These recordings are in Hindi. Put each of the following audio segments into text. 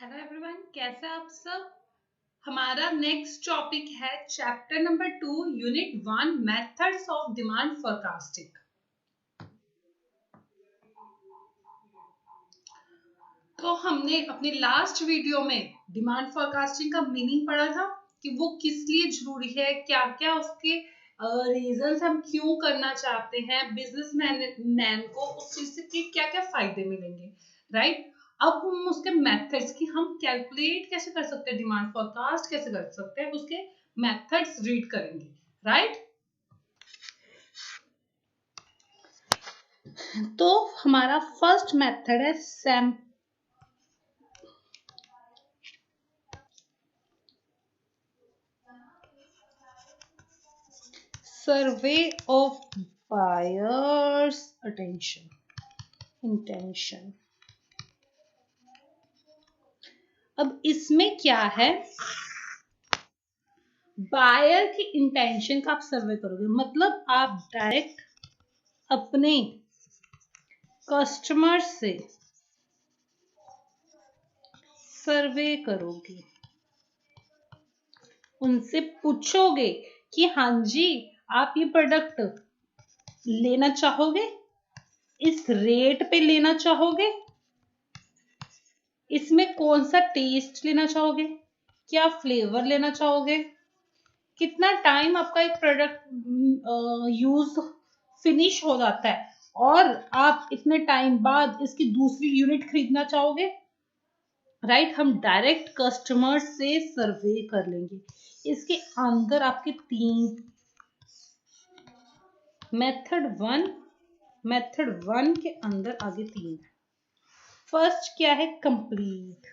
हेलो एवरीवन, कैसे आप सब। हमारा नेक्स्ट टॉपिक है chapter number 2 unit 1 methods of demand forecasting. तो हमने अपने लास्ट वीडियो में डिमांड फोरकास्टिंग का मीनिंग पढ़ा था कि वो किस लिए जरूरी है, क्या क्या उसके रीजंस हम क्यों करना चाहते हैं, बिजनेस मैन को उस चीज से क्या क्या फायदे मिलेंगे, राइट। अब हम उसके मेथड्स की हम कैलकुलेट कैसे कर सकते हैं, डिमांड फोरकास्ट कैसे कर सकते हैं, उसके मेथड्स रीड करेंगे, राइट। तो हमारा फर्स्ट मेथड है सर्वे ऑफ बायर्स इंटेंशन। अब इसमें क्या है, बायर की इंटेंशन का आप सर्वे करोगे, मतलब आप डायरेक्ट अपने कस्टमर से सर्वे करोगे, उनसे पूछोगे कि हाँ जी आप ये प्रोडक्ट लेना चाहोगे, इस रेट पे लेना चाहोगे, इसमें कौन सा टेस्ट लेना चाहोगे, क्या फ्लेवर लेना चाहोगे, कितना टाइम आपका एक प्रोडक्ट यूज फिनिश हो जाता है और आप इतने टाइम बाद इसकी दूसरी यूनिट खरीदना चाहोगे, राइट। हम डायरेक्ट कस्टमर से सर्वे कर लेंगे। इसके अंदर आपके तीन मेथड वन के अंदर आगे तीन है। फर्स्ट क्या है, कंप्लीट,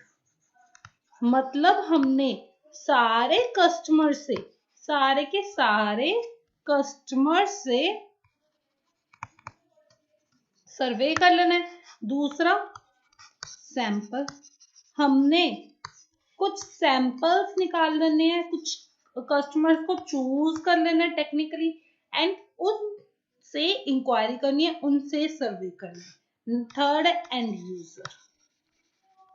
मतलब हमने सारे के सारे कस्टमर से सर्वे कर लेना है। दूसरा सैंपल, हमने कुछ सैंपल्स निकाल लेने हैं, कुछ कस्टमर्स को चूज कर लेना है टेक्निकली एंड उनसे इंक्वायरी करनी है, उनसे सर्वे करना है। थर्ड एंड यूजर,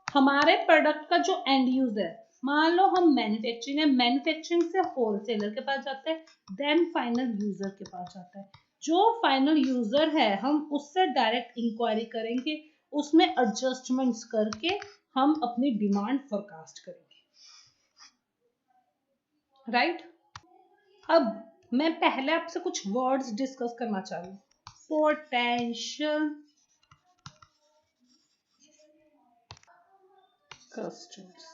हमारे प्रोडक्ट का जो एंड यूजर है, मान लो हम मैन्युफैक्चरिंग है, मैन्युफैक्चरिंग से होलसेलर के पास जाते हैं, देन फाइनल यूजर के पास जाता है। जो फाइनल यूजर है हम उससे डायरेक्ट इंक्वायरी करेंगे, उसमें एडजस्टमेंट्स करके हम अपनी डिमांड फोरकास्ट करेंगे, राइट। अब मैं पहले आपसे कुछ वर्ड्स डिस्कस करना चाह रही हूँ। पोटेंशियल कस्टमर्स,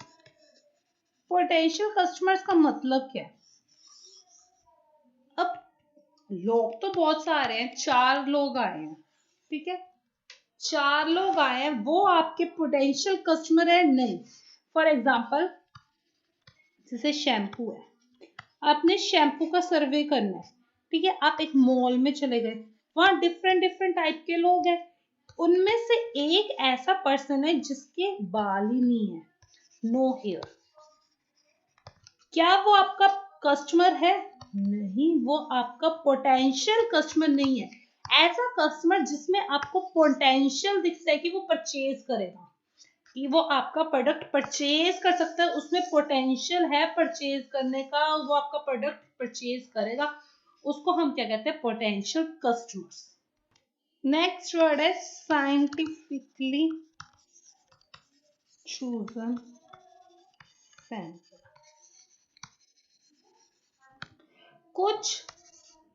पोटेंशियल कस्टमर्स का मतलब क्या है। अब लोग तो बहुत सारे हैं, 4 लोग आए हैं, ठीक है, 4 लोग आए हैं, वो आपके पोटेंशियल कस्टमर है नहीं। फॉर एग्जाम्पल जैसे शैम्पू है, आपने शैम्पू का सर्वे करना है, ठीक है, आप एक मॉल में चले गए, वहां डिफरेंट टाइप के लोग हैं, उनमें से एक ऐसा पर्सन है जिसके बाल ही नहीं है, नो हेयर, क्या वो आपका कस्टमर है? नहीं, वो आपका पोटेंशियल कस्टमर नहीं है। ऐसा कस्टमर जिसमें आपको पोटेंशियल दिखता है कि वो परचेज करेगा, कि वो आपका प्रोडक्ट परचेज कर सकता है, उसमें पोटेंशियल है परचेज करने का, वो आपका प्रोडक्ट परचेज करेगा, उसको हम क्या कहते हैं, पोटेंशियल कस्टमर्स। नेक्स्ट वर्ड है साइंटिफिकली चूजन सैंपल। कुछ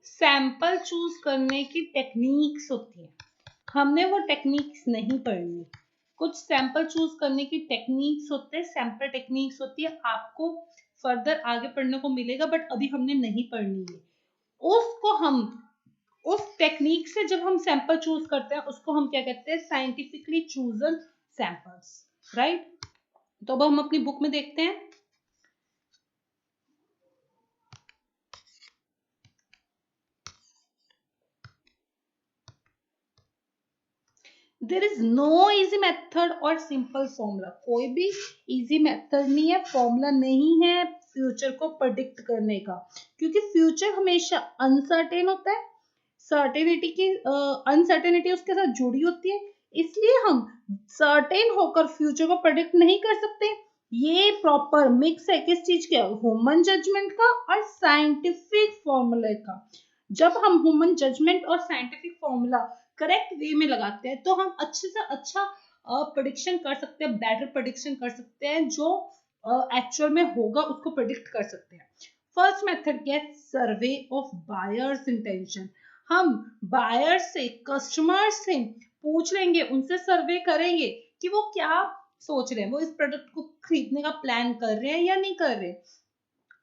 सैंपल चूज करने की टेक्निक्स होती है, हमने वो टेक्निक्स नहीं पढ़नी। कुछ सैंपल चूज करने की टेक्निक्स होते हैं, सैंपल टेक्निक्स होती है, आपको फर्दर आगे पढ़ने को मिलेगा, बट अभी हमने नहीं पढ़नी है। उसको हम उस टेक्निक से जब हम सैंपल चूज करते हैं उसको हम क्या कहते हैं, साइंटिफिकली चूजन सैंपल्स, राइट। तो अब हम अपनी बुक में देखते हैं। There is no easy method और सिंपल फॉर्मूला, कोई भी इजी मेथड नहीं है, फॉर्मूला नहीं है फ्यूचर को प्रेडिक्ट करने का, क्योंकि फ्यूचर हमेशा अनसर्टेन होता है, सर्टेनिटी की अनसर्टेनिटी उसके साथ जुड़ी होती है, इसलिए हम सर्टेन होकर फ्यूचर को प्रेडिक्ट नहीं कर सकते। ये प्रॉपर मिक्स है किस चीज का, ह्यूमन जजमेंट का और साइंटिफिक फॉर्मूले का। जब हम ह्यूमन जजमेंट और साइंटिफिक फॉर्मूला करेक्ट वे में लगाते हैं तो हम अच्छे से अच्छा प्रेडिक्शन कर सकते हैं, बेटर प्रेडिक्शन कर सकते हैं, जो एक्चुअल में होगा उसको प्रेडिक्ट कर सकते हैं। फर्स्ट मेथड क्या है, सर्वे ऑफ बायर्स इंटेंशन। हम बायर्स से, कस्टमर्स से पूछ लेंगे, उनसे सर्वे करेंगे कि वो क्या सोच रहे हैं, वो इस प्रोडक्ट को खरीदने का प्लान कर रहे हैं या नहीं कर रहे।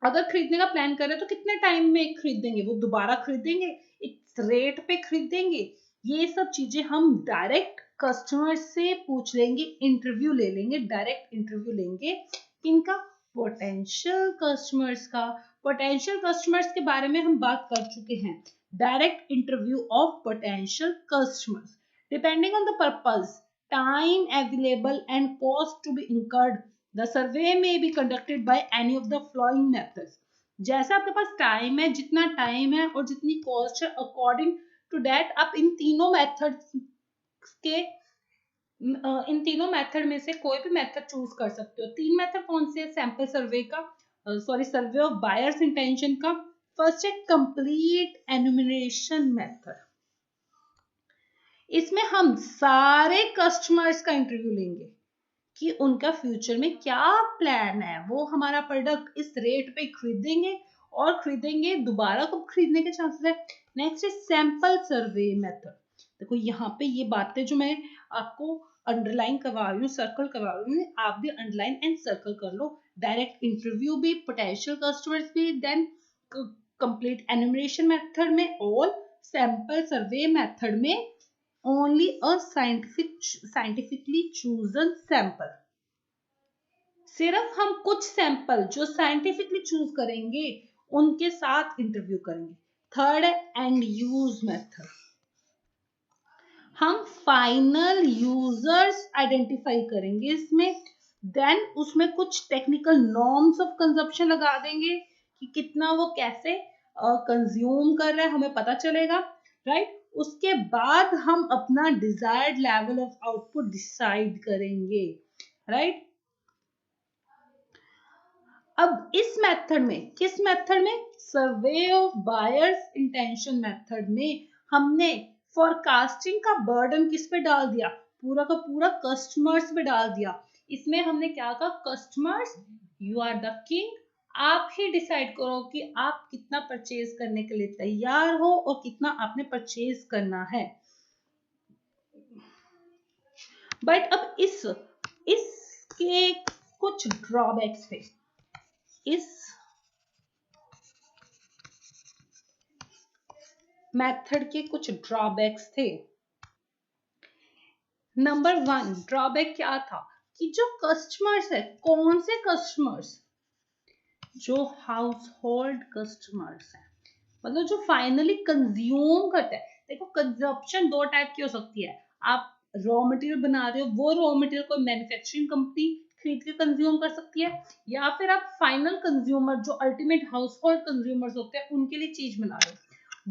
अगर खरीदने का प्लान कर रहे हैं तो कितने टाइम में खरीदेंगे, वो दोबारा खरीदेंगे, इस रेट पे खरीदेंगे। ये सब चीजें हम डायरेक्ट कस्टमर से पूछ लेंगे, इंटरव्यू ले लेंगे, डायरेक्ट इंटरव्यू लेंगे किनका, पोटेंशियल कस्टमर्स का। पोटेंशियल कस्टमर्स के बारे में हम बात कर चुके हैं। Direct interview of potential customers depending on the purpose, time available and cost to be incurred, the survey may be conducted by any of the following methods। जैसा आपके पास टाइम है, जितना टाइम है और जितनी कॉस्ट है, अकॉर्डिंग टू दैट आप इन तीनों मेथड में से कोई भी मेथड चूज कर सकते हो। तीन मेथड कौन से है, सैंपल सर्वे का, सर्वे ऑफ बायर्स इंटेंशन का। फर्स्ट है कंप्लीट एनुमरेशन मेथड। इसमें हम सारे कस्टमर्स का इंटरव्यू लेंगे कि उनका फ्यूचर में क्या प्लान है, वो हमारा प्रोडक्ट इस रेट पे खरीदेंगे और खरीदेंगे, दोबारा कब खरीदने के चांसेस है। नेक्स्ट है सैंपल सर्वे मेथड। देखो यहाँ पे ये बातें जो मैं आपको अंडरलाइन करवा रही हूँ, सर्कल करवा रही हूँ, आप भी अंडरलाइन एंड सर्कल कर लो। डायरेक्ट इंटरव्यू भी, पोटेंशियल कस्टमर्स भी, देन कंप्लीट एनुमरेशन मेथड में और सैंपल सर्वे मेथड में only a scientifically chosen sample। सिर्फ हम कुछ सैंपल जो साइंटिफिकली चूज करेंगे उनके साथ इंटरव्यू करेंगे। थर्ड है एंड यूज मेथड। हम फाइनल यूजर्स आइडेंटिफाई करेंगे इसमें, देन उसमें कुछ टेक्निकल नॉर्म्स ऑफ कंजप्शन लगा देंगे कि कितना वो कैसे कंज्यूम कर रहे हैं, हमें पता चलेगा, राइट। उसके बाद हम अपना desired level of output decide करेंगे, राइट। अब इस मेथड में, किस मेथड में, survey of buyers intention method में हमने फोरकास्टिंग का बर्डन किस पे डाल दिया, पूरा का पूरा कस्टमर्स पे डाल दिया। इसमें हमने क्या कहा, customers you are the king, आप ही डिसाइड करो कि आप कितना परचेज करने के लिए तैयार हो और कितना आपने परचेज करना है। बट अब इसके कुछ ड्रॉबैक्स थे, इस मेथड के कुछ ड्रॉबैक्स थे। नंबर 1 ड्रॉबैक क्या था कि जो कस्टमर्स है, कौन से कस्टमर्स, जो हाउस होल्ड कस्टमर्स हैं, मतलब जो फाइनली कंज्यूम करते हैं। देखो कंजप्शन दो टाइप की हो सकती है, आप रॉ मटेरियल बना रहे हो, वो रॉ मटेरियल कोई मैन्युफैक्चरिंग कंपनी खरीद के कंज्यूम कर सकती है, या फिर आप फाइनल कंज्यूमर जो अल्टीमेट हाउस होल्ड कंज्यूमर्स होते हैं उनके लिए चीज बना रहे हो।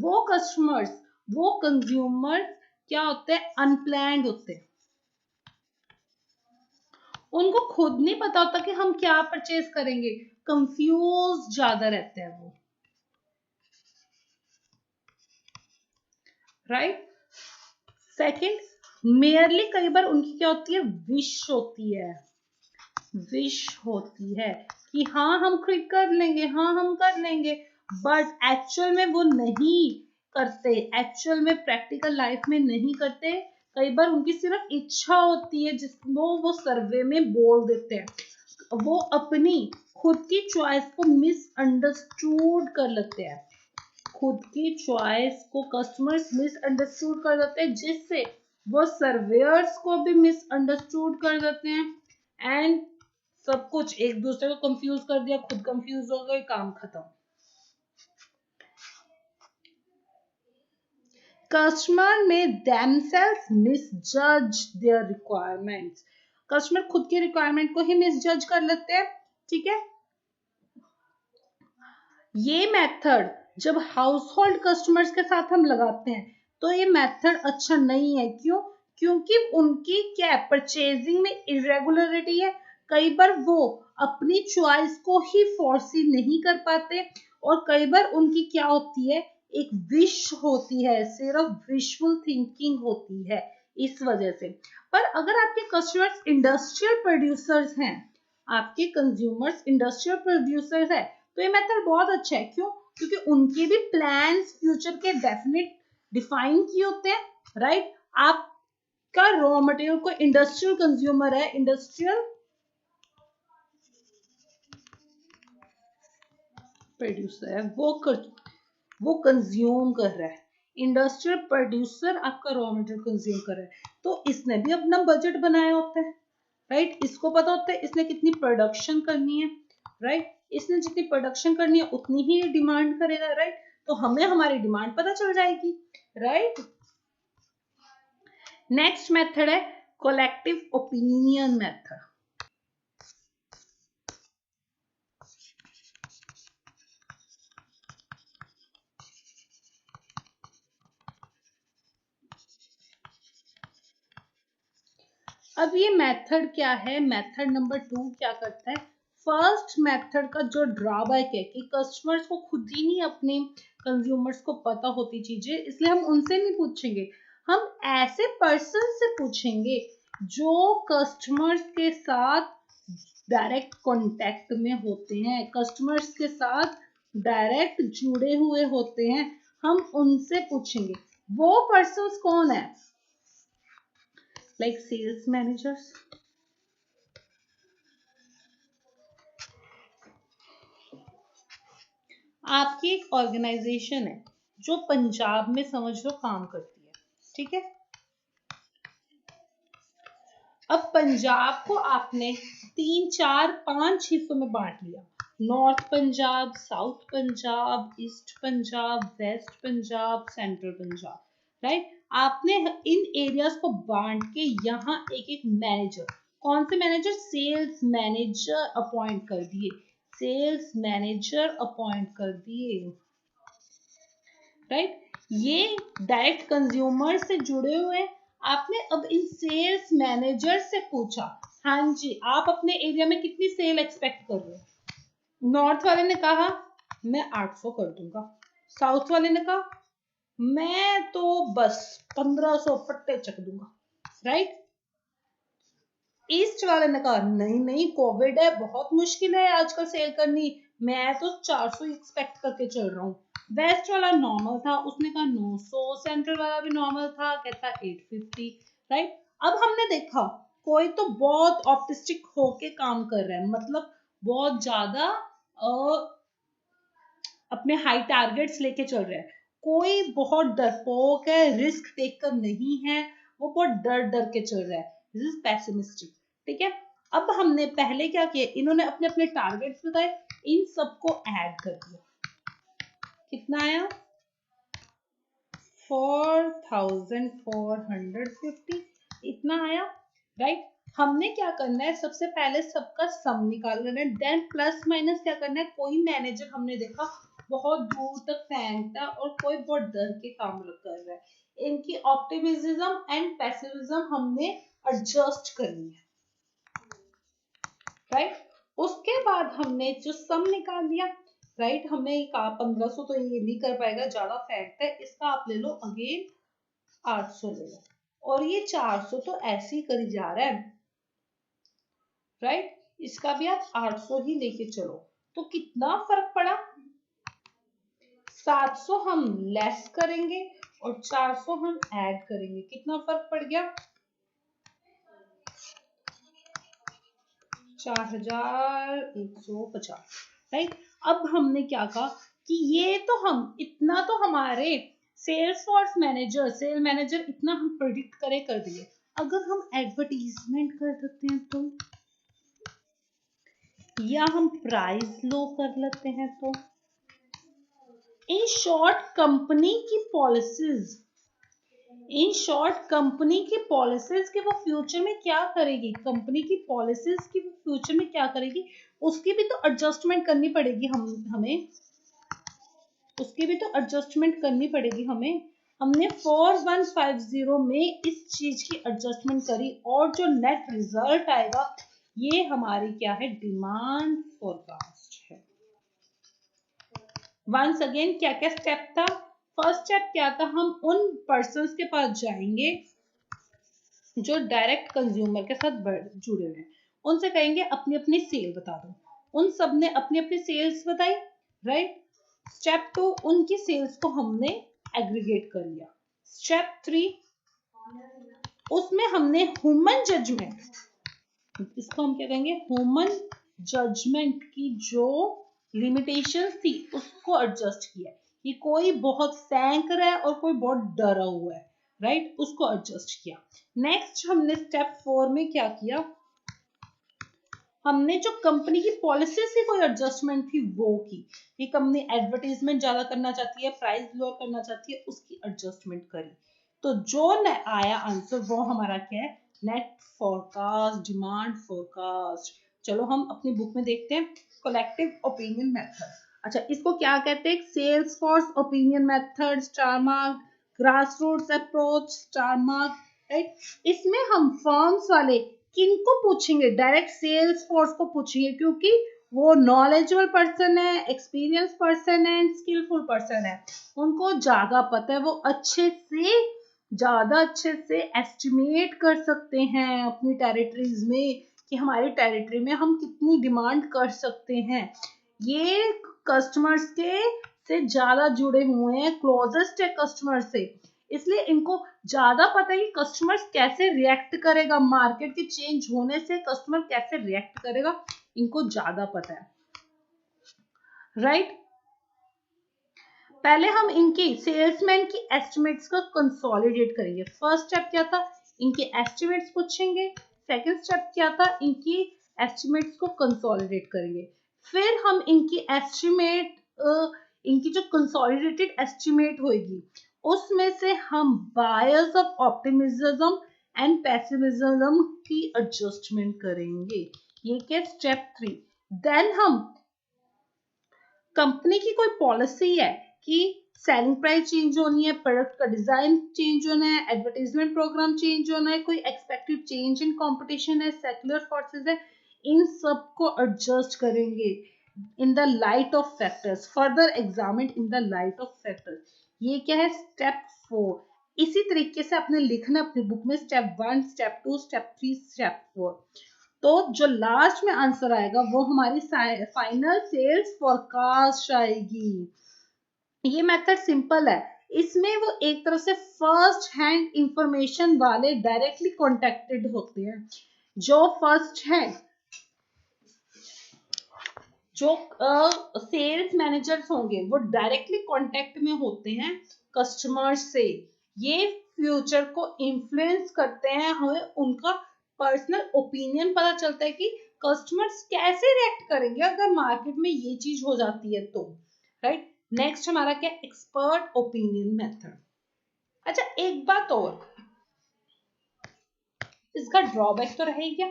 वो कस्टमर्स, वो कंज्यूमर क्या होते हैं, अनप्लान्ड होते हैं, उनको खुद नहीं पता होता कि हम क्या परचेज करेंगे, कंफ्यूज ज्यादा रहते हैं वो, राइट। सेकंड, मेयरली कई बार उनकी क्या होती है, विश होती है कि हाँ हम खरीद कर लेंगे, हाँ हम कर लेंगे, बट एक्चुअल में वो नहीं करते, एक्चुअल में प्रैक्टिकल लाइफ में नहीं करते। कई बार उनकी सिर्फ इच्छा होती है जिसको वो सर्वे में बोल देते हैं, वो अपनी खुद की चॉइस को मिसअंडरस्टूड कर लेते हैं, खुद की चॉइस को कस्टमर्स मिसअंडरस्टूड कर देते हैं, जिससे वो सर्वेयर्स को भी मिसअंडरस्टूड कर देते हैं एंड सब कुछ एक दूसरे को कंफ्यूज कर दिया, खुद कंफ्यूज हो गए, काम खत्म। कस्टमर में themselves misjudge their requirements। Customer खुद की रिक्वायरमेंट को ही मिसजज कर लेते हैं, ठीक है। ये मेथड जब हाउस होल्ड कस्टमर्स के साथ हम लगाते हैं तो ये मेथड अच्छा नहीं है। क्यों? क्योंकि उनकी क्या है, परचेजिंग में इरेगुलरिटी है। कई बार वो अपनी चॉइस को ही फोर्सी नहीं कर पाते और कई बार उनकी क्या होती है, एक विश होती है, सिर्फ विशफुल थिंकिंग होती है इस वजह से। पर अगर आपके कस्टमर्स इंडस्ट्रियल प्रोड्यूसर्स हैं, आपके कंज्यूमर्स इंडस्ट्रियल प्रोड्यूसर्स है, तो ये मेथड बहुत अच्छा है। क्यों? क्योंकि उनके भी प्लान्स फ्यूचर के डेफिनेट डिफाइन किए होते हैं, राइट। आपका रॉ मटेरियल कोई इंडस्ट्रियल कंज्यूमर है, इंडस्ट्रियल प्रोड्यूसर है, वो कंज्यूम कर रहा है, इंडस्ट्रियल प्रोड्यूसर आपका रॉ मटेरियल कंज्यूम कर रहा है, तो इसने भी अपना बजट बनाया होता है, राइट। इसको पता होता है इसने कितनी प्रोडक्शन करनी है, राइट। इसने जितनी प्रोडक्शन करनी है उतनी ही डिमांड करेगा, राइट। तो हमें हमारी डिमांड पता चल जाएगी, राइट। नेक्स्ट मेथड है कलेक्टिव ओपिनियन मेथड। अब ये मेथड क्या है, मेथड नंबर 2 क्या करता है, फर्स्ट मेथड का जो ड्रॉबैक है कि कस्टमर्स को खुद ही नहीं अपने कंज्यूमर्स को पता होती चीजें, इसलिए हम उनसे नहीं पूछेंगे, हम ऐसे पर्सन से पूछेंगे जो कस्टमर्स के साथ डायरेक्ट कांटेक्ट में होते हैं, कस्टमर्स के साथ डायरेक्ट जुड़े हुए होते हैं, हम उनसे पूछेंगे। वो पर्सन कौन है, लाइक सेल्स मैनेजर्स, आपकी एक ऑर्गेनाइजेशन है जो पंजाब में समझ लो काम करती है, ठीक है। अब पंजाब को आपने 3, 4, 5 हिस्सों में बांट लिया, north Punjab, south Punjab, east Punjab, west Punjab, central Punjab, right. आपने इन एरियाज को बांट के यहाँ एक एक मैनेजर, कौन से मैनेजर, सेल्स मैनेजर अपॉइंट कर दिए, सेल्स मैनेजर अपॉइंट कर दिए, राइट। ये डायरेक्ट कंज्यूमर से जुड़े हुए हैं। आपने अब इन सेल्स मैनेजर से पूछा, हाँ जी आप अपने एरिया में कितनी सेल एक्सपेक्ट कर रहे हो। नॉर्थ वाले ने कहा मैं 800 कर दूंगा, साउथ वाले ने कहा मैं तो बस 1500 पट्टे चक दूंगा, राइट। ईस्ट वाले ने कहा नहीं नहीं कोविड है, बहुत मुश्किल है आजकल सेल करनी, मैं तो 400 एक्सपेक्ट करके चल रहा हूँ। वेस्ट वाला नॉर्मल था, उसने कहा 900, सेंट्रल वाला भी नॉर्मल था, कहता 850, राइट। अब हमने देखा कोई तो बहुत ऑप्टिस्टिक होके काम कर रहा है, मतलब बहुत ज्यादा अपने हाई टारगेट्स लेके चल रहा है, कोई बहुत डरपोक है, रिस्क टेकर नहीं है, वो बहुत डर डर के चल रहा है, दिस इज पेसिमिस्टिक, ठीक है। अब हमने पहले क्या किया, इन्होंने अपने अपने टारगेट्स बताए, इन सबको ऐड कर दिया, कितना आया 4450, इतना आया, राइट। हमने क्या करना है, सबसे पहले सबका सम निकालना है, देन प्लस माइनस क्या करना है, कोई मैनेजर हमने देखा बहुत दूर तक फेंकता और कोई बहुत डर के काम कर रहा है, इनकी ऑप्टिमिज्म एंड पेसिमिज्म हमने एडजस्ट करनी है, राइट। उसके बाद हमने जो सम निकाल दिया, राइट, हमने कहा 1500 तो ये नहीं कर पाएगा, ज्यादा फैक्ट है, इसका आप ले लो अगेन 800 ले लो, और ये 400 तो ऐसे ही करी जा रहा है, राइट। इसका भी आप 800 ही लेके चलो, तो कितना फर्क पड़ा, 700 हम लेस करेंगे और 400 हम ऐड करेंगे, कितना फर्क पड़ गया 4150, राइट। अब हमने क्या कहा कि ये तो हम इतना तो हमारे sales force manager, sale manager इतना हम प्रेडिक्ट करे कर दिए, अगर हम एडवर्टीजमेंट कर देते हैं तो, या हम प्राइस लो कर लेते हैं तो, इन शॉर्ट कंपनी की पॉलिसीज, इन शॉर्ट कंपनी की पॉलिसीज की वो फ्यूचर में क्या करेगी, कंपनी की पॉलिसीज की वो फ्यूचर में क्या करेगी, उसकी भी तो एडजस्टमेंट करनी पड़ेगी हमें, उसकी भी तो एडजस्टमेंट करनी पड़ेगी हमें, हमने 4150 में इस चीज की एडजस्टमेंट करी और जो नेट रिजल्ट आएगा ये हमारी क्या है, डिमांड फोरकास्ट है। वंस अगेन क्या क्या स्टेप था? फर्स्ट स्टेप क्या था, हम उन पर्सन्स के पास जाएंगे जो डायरेक्ट कंज्यूमर के साथ जुड़े हुए हैं, उनसे कहेंगे अपनी अपनी सेल बता दो। उन सब ने अपनी अपनी सेल्स बताई, राइट। स्टेप 2, उनकी सेल्स को हमने एग्रीगेट कर लिया। स्टेप 3, उसमें हमने ह्यूमन जजमेंट, इसको हम क्या कहेंगे, ह्यूमन जजमेंट की जो लिमिटेशंस थी उसको एडजस्ट किया कि कोई बहुत सैंक रहा है और कोई बहुत डरा हुआ है, राइट, उसको एडजस्ट किया। नेक्स्ट हमने स्टेप 4 में क्या किया, हमने जो कंपनी की पॉलिसीज की कोई एडजस्टमेंट थी वो की, ये कंपनी एडवर्टाइजमेंट ज्यादा करना चाहती है, प्राइस लोअर करना चाहती है, उसकी एडजस्टमेंट करी। तो जो आया आंसर वो हमारा क्या है, नेट फोरकास्ट, डिमांड फोरकास्ट। चलो हम अपनी बुक में देखते हैं, कलेक्टिव ओपिनियन मेथड। अच्छा, इसको क्या कहते हैं, sales force opinion method, star mark, grass roots approach, star mark, right. इसमें हम फर्म्स वाले किनको पूछेंगे, डायरेक्ट सेल्स फोर्स को पूछेंगे, क्योंकि वो नॉलेजेबल पर्सन है, एक्सपीरियंस पर्सन है, स्किलफुल पर्सन है, उनको ज्यादा पता है, वो ज्यादा अच्छे से एस्टिमेट कर सकते हैं अपनी टेरिटरीज में कि हमारी टेरिटरी में हम कितनी डिमांड कर सकते हैं। ये कस्टमर्स के से ज्यादा जुड़े हुए हैं, क्लोजेस्ट है कस्टमर से, इसलिए इनको ज्यादा पता है कि कस्टमर्स कैसे रिएक्ट करेगा, मार्केट के चेंज होने से कस्टमर कैसे रिएक्ट करेगा, इनको ज्यादा पता है, राइट। पहले हम इनकी सेल्समैन की एस्टिमेट्स को कंसोलिडेट करेंगे। फर्स्ट स्टेप क्या था, इनके एस्टिमेट्स पूछेंगे। सेकंड स्टेप क्या था, इनकी एस्टिमेट्स को कंसोलिडेट करेंगे। फिर हम इनकी एस्टिमेट, इनकी जो कंसोलिडेटेड एस्टिमेट होगी उसमें से हम buyers of optimism and pessimism की एडजस्टमेंट करेंगे। ये क्या, स्टेप 3। देन हम कंपनी की कोई पॉलिसी है कि सेलिंग प्राइस चेंज होनी है, प्रोडक्ट का डिजाइन चेंज होना है, एडवर्टाइजमेंट प्रोग्राम चेंज होना है, कोई एक्सपेक्टेड चेंज इन कंपटीशन है, सेक्युलर फोर्सेस है, इन सब को एडजस्ट करेंगे in the light of factors, further examine in the light of factors. ये क्या है, स्टेप 4। इसी तरीके से आपने लिखना अपनी बुक में, स्टेप 1, स्टेप 2, स्टेप 3, स्टेप 4। तो जो लास्ट में आंसर आएगा वो हमारी फाइनल सेल्स फोरकास्ट आएगी। ये मेथड सिंपल है, इसमें वो एक तरह से फर्स्ट हैंड इंफॉर्मेशन वाले डायरेक्टली कॉन्टेक्टेड होते हैं। जो फर्स्ट हैंड, जो सेल्स मैनेजर्स होंगे वो डायरेक्टली कांटेक्ट में होते हैं कस्टमर से, ये फ्यूचर को इन्फ्लुएंस करते हैं, हमें उनका पर्सनल ओपिनियन पता चलता है कि कस्टमर्स कैसे रिएक्ट करेंगे अगर मार्केट में ये चीज हो जाती है तो, राइट। नेक्स्ट हमारा क्या, एक्सपर्ट ओपिनियन मेथड। अच्छा, एक बात और, इसका ड्रॉबैक तो रहेगा,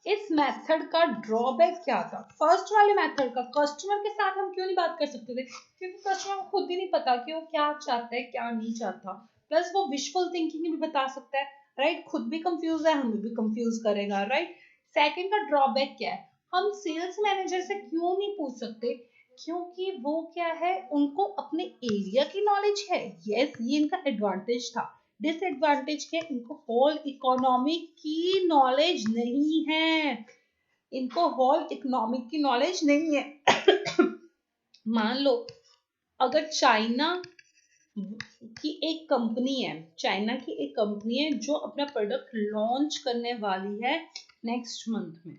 इस मेथड का ड्रॉबैक क्या था, फर्स्ट वाले मेथड का, कस्टमर के साथ हम क्यों नहीं बात कर सकते थे, क्योंकि कस्टमर को खुद ही नहीं पता कि वो क्या चाहता है क्या नहीं चाहता, प्लस वो विजुअल थिंकिंग भी बता सकता है, राइट, खुद भी कंफ्यूज है हमें भी कंफ्यूज करेगा, राइट। सेकंड का ड्रॉबैक क्या है, हम सेल्स मैनेजर से क्यों नहीं पूछ सकते, क्योंकि वो क्या है, उनको अपने एरिया की नॉलेज है, यस ये इनका एडवांटेज था। डिसएडवांटेज क्या, इनको होल इकोनॉमी की नॉलेज नहीं है, इनको होल इकोनॉमिक की नॉलेज नहीं है। मान लो अगर चाइना की एक कंपनी है, चाइना की एक कंपनी है जो अपना प्रोडक्ट लॉन्च करने वाली है नेक्स्ट मंथ में,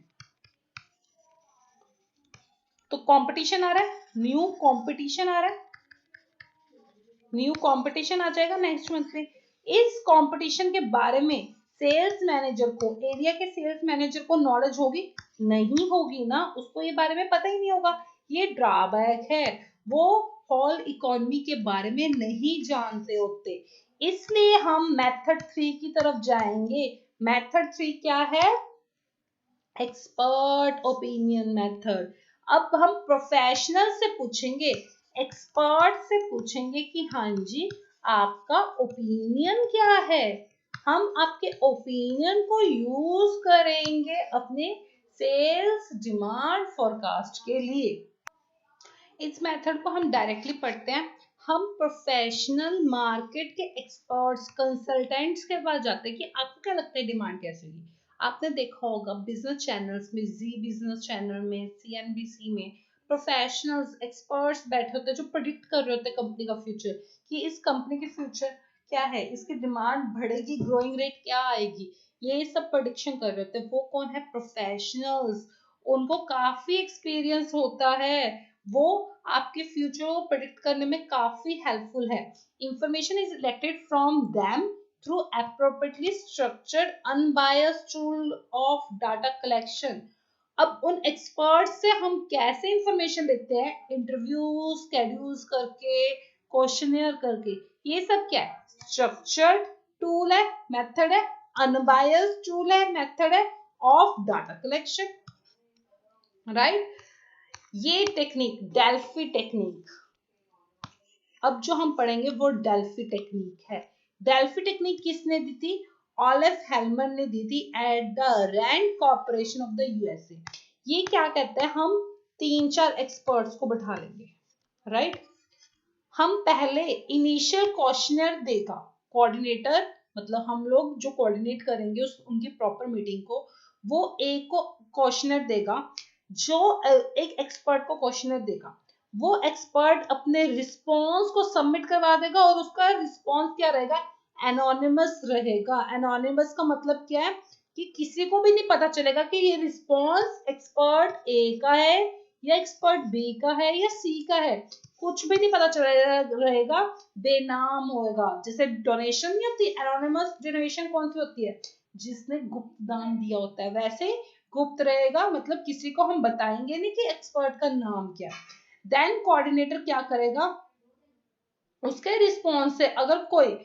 तो कंपटीशन आ रहा है, न्यू कंपटीशन आ रहा है, न्यू कंपटीशन आ जाएगा नेक्स्ट मंथ में। इस कंपटीशन के बारे में सेल्स मैनेजर को, एरिया के सेल्स मैनेजर को नॉलेज होगी, नहीं होगी ना, उसको ये बारे में पता ही नहीं होगा, ये ड्रॉबैक है, वो होल इकोनॉमी के बारे में नहीं जानते होते, इसलिए हम मेथड 3 की तरफ जाएंगे। मेथड 3 क्या है, एक्सपर्ट ओपिनियन मेथड। अब हम प्रोफेशनल से पूछेंगे, एक्सपर्ट से पूछेंगे कि हाँ जी आपका ओपिनियन क्या है, हम आपके ओपिनियन को यूज करेंगे अपने सेल्स डिमांड फोरकास्ट के लिए। इस मेथड को हम डायरेक्टली पढ़ते हैं, हम प्रोफेशनल मार्केट के एक्सपर्ट्स कंसल्टेंट्स के पास जाते हैं कि आपको क्या लगता है डिमांड कैसे होगी। आपने देखा होगा बिजनेस चैनल्स में, जी बिजनेस चैनल में, CNBC में प्रोफेशनल्स एक्सपर्ट्स बैठे होते हैं जो प्रेडिक्ट कर रहे होते हैं कंपनी का फ्यूचर, कि इस कंपनी की फ्यूचर क्या है, इसकी डिमांड बढ़ेगी, ग्रोइंग रेट क्या आएगी, ये सब प्रेडिक्शन कर रहे होते हैं। वो कौन है? प्रोफेशनल्स। उनको काफी एक्सपीरियंस होता है, वो आपके फ्यूचर को प्रेडिक्ट करने में काफी हेल्पफुल है। Information is collected from them through appropriately structured unbiased tool of data collection। अब उन एक्सपर्ट से हम कैसे इंफॉर्मेशन लेते हैं? इंटरव्यू स्केड्यूल्स करके, क्वेश्चनियर करके। ये सब क्या है? स्ट्रक्चर्ड टूल है, मेथड है, अनबायस्ड टूल है, मेथड है ऑफ डाटा कलेक्शन, राइट। ये टेक्निक डेल्फी टेक्निक, अब जो हम पढ़ेंगे वो डेल्फी टेक्निक है। डेल्फी टेक्निक किसने दी थी? ऑलिव हेलमन ने दी थी at the Rand Corporation of the USA। ये क्या कहता है? हम 3-4 एक्सपर्ट्स को बैठा लेंगे, राइट। हम पहले इनिशियल क्वेश्चनर देगा कोऑर्डिनेटर, मतलब हम लोग जो कोऑर्डिनेट करेंगे उनकी प्रॉपर मीटिंग को, वो एक को क्वेश्चनर देगा, जो एक एक्सपर्ट को क्वेश्चनर देगा, वो एक्सपर्ट अपने रिस्पॉन्स को सबमिट करवा देगा और उसका रिस्पॉन्स क्या रहेगा? एनोनिमस रहेगा। एनोनिमस का मतलब क्या है? कि किसी को भी नहीं पता चलेगा कि ये रिस्पॉन्स एक्सपर्ट ए का है या एक्सपर्ट बी का है या सी का है, कुछ भी नहीं पता चल रहेगा, बेनाम होगा। जैसे डोनेशन नहीं होती, एनोनिमस डोनेशन कौन सी होती है? जिसने गुप्त दान दिया होता है, वैसे गुप्त रहेगा, मतलब किसी को हम बताएंगे नहीं कि एक्सपर्ट का नाम क्या है। देन कोऑर्डिनेटर क्या करेगा? उसके रिस्पॉन्स से अगर कोई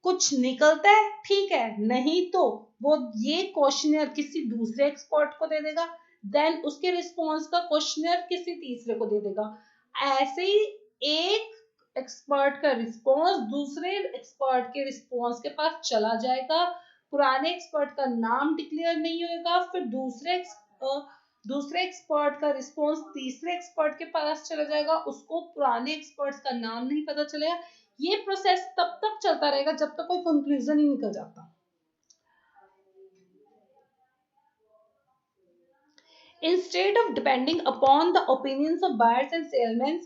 कुछ निकलता है ठीक है, नहीं तो वो ये क्वेश्चनर किसी दूसरे एक्सपर्ट को दे देगा, देन उसके रिस्पॉन्स का क्वेश्चनर किसी तीसरे को दे देगा। ऐसे ही एक एक्सपर्ट का रिस्पॉन्स दूसरे एक्सपर्ट के रिस्पॉन्स के पास चला जाएगा, पुराने एक्सपर्ट का नाम डिक्लेयर नहीं होगा, फिर दूसरे एक्सपर्ट का रिस्पॉन्स तीसरे एक्सपर्ट के पास चला जाएगा, उसको पुराने एक्सपर्ट्स का नाम नहीं पता चलेगा। ये प्रोसेस तब तक चलता रहेगा जब तक कोई कंक्लूजन ही निकल जाता। Instead of depending upon the opinions of buyers and salesmen,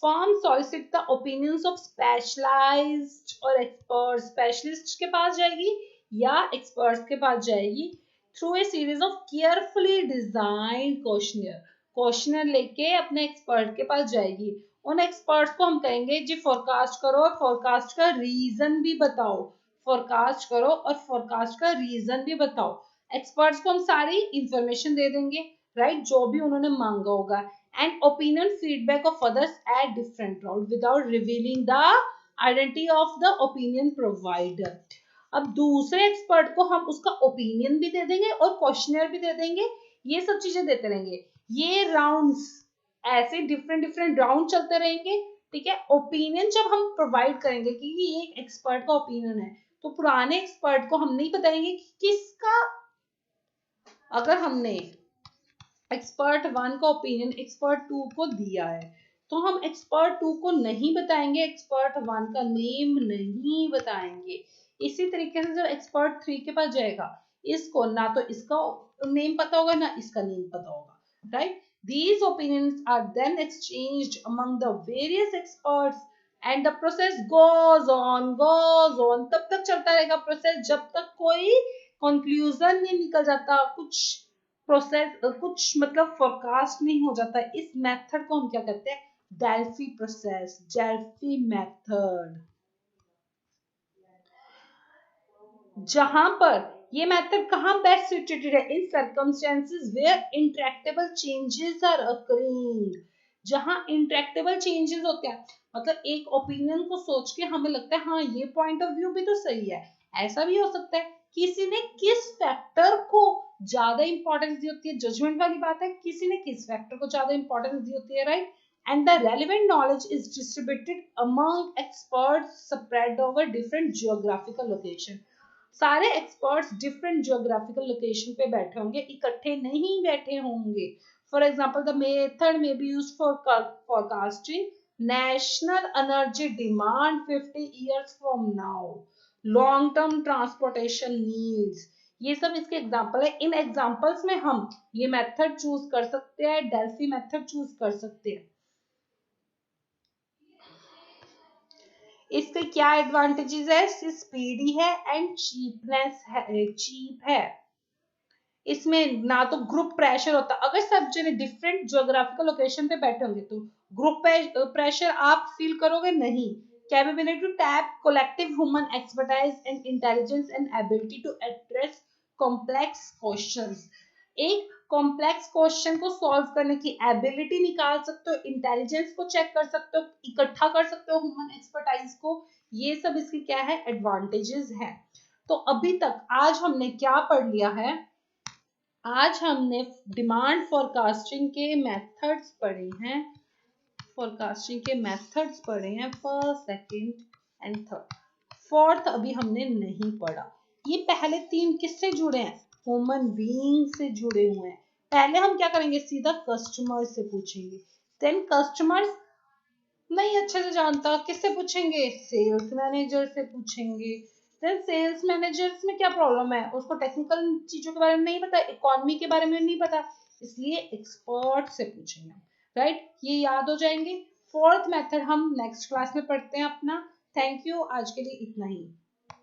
firms solicit the opinions of specialized और experts। Specialist के पास जाएगी या experts के पास जाएगी through a series of carefully designed questionnaire। Questionnaire लेके अपने एक्सपर्ट के पास जाएगी, उन एक्सपर्ट्स को हम कहेंगे जी फोरकास्ट करो और फोरकास्ट का रीजन भी बताओ, फोरकास्ट करो और फोरकास्ट का रीजन भी बताओ। एक्सपर्ट्स को हम सारी इंफॉर्मेशन दे देंगे, राइट, जो भी उन्होंने मांगा होगा, and opinion feedback of others at different round without revealing the identity of the opinion provider. अब दूसरे एक्सपर्ट को हम उसका ओपिनियन भी दे देंगे और क्वेश्चनर भी दे देंगे, ये सब चीजें देते रहेंगे। ये राउंड्स ऐसे डिफरेंट राउंड चलते रहेंगे, ठीक है। ओपिनियन जब हम प्रोवाइड करेंगे कि ये एक एक्सपर्ट का ओपिनियन है, तो पुराने एक्सपर्ट को हम नहीं बताएंगे कि किसका, अगर हमने एक्सपर्ट 1 का ओपिनियन एक्सपर्ट 2 को दिया है तो हम एक्सपर्ट 2 को नहीं बताएंगे, एक्सपर्ट 1 का नेम नहीं बताएंगे। इसी तरीके से जब एक्सपर्ट 3 के पास जाएगा, इसको ना तो इसका नेम पता होगा ना इसका नेम पता होगा, right. These opinions are then exchanged among the various experts and the process goes on तब तक चलता रहेगा प्रोसेस जब तक कोई कंक्लूजन नहीं निकल जाता, कुछ मतलब फोरकास्ट नहीं हो जाता। इस मेथड को हम क्या कहते हैं? Delphi process, Delphi method. जहां पर ये मेथड कहां बेस्ट सुटेड है? In circumstances where intractable changes are occurring. जहां इंटरेक्टेबल चेंजेस होते हैं, मतलब एक ओपिनियन को सोच के हमें लगता है हाँ ये पॉइंट ऑफ व्यू भी तो सही है, ऐसा भी हो सकता है। किसी ने किस फैक्टर को ज्यादा इंपॉर्टेंस दी होती है, जजमेंट वाली बात है, किसी ने किस फैक्टर को ज्यादा इंपॉर्टेंस दी होती है, right. and the relevant knowledge is distributed among experts spread over different geographical location. सारे एक्सपर्ट्स डिफरेंट जियोग्राफिकल लोकेशन पे बैठे होंगे, इकट्ठे नहीं बैठे होंगे. For example the method may be used for forecasting national energy demand 50 years from now, long term transportation needs. ये सब इसके एग्जांपल है. इन एग्जांपल्स में हम ये मेथड चूज कर सकते हैं, डेल्फी मेथड चूज कर सकते हैं. इसके क्या एडवांटेजेस है? स्पीडी है एंड चीपनेस है, चीप है. इसमें ना तो ग्रुप प्रेशर होता, अगर सब जने डिफरेंट ज्योग्राफिकल लोकेशन पे बैठे होंगे तो ग्रुप प्रेशर आप फील करोगे नहीं. Capability to tap collective human expertise and intelligence and ability to address complex questions. एक कॉम्प्लेक्स क्वेश्चन को सॉल्व करने की एबिलिटी निकाल सकते हो, इंटेलिजेंस को चेक कर सकते हो, इकट्ठा कर सकते हो ह्यूमन एक्सपर्टाइज को. ये सब इसकी क्या है? एडवांटेजेस है. तो अभी तक आज हमने क्या पढ़ लिया है? आज हमने डिमांड फोरकास्टिंग के मेथड्स पढ़े हैं. फोरकास्टिंग के मेथड्स पढ़े हैं first, second and third. Fourth अभी हमने नहीं पढ़ा. ये पहले तीन किससे जुड़े हैं? ह्यूमन बीइंग से जुड़े हुए हैं. पहले हम क्या करेंगे? सीधा कस्टमर से पूछेंगे. देन कस्टमर नहीं अच्छे से जानता, किससे पूछेंगे? सेल्स मैनेजर से पूछेंगे. देन सेल्स मैनेजर्स में क्या प्रॉब्लम है? उसको टेक्निकल चीजों के बारे में नहीं पता, इकोनॉमी के बारे में नहीं पता, इसलिए एक्सपर्ट से पूछेंगे. राइट, ये याद हो जाएंगे. फोर्थ मेथड हम नेक्स्ट क्लास में पढ़ते हैं अपना. थैंक यू, आज के लिए इतना ही.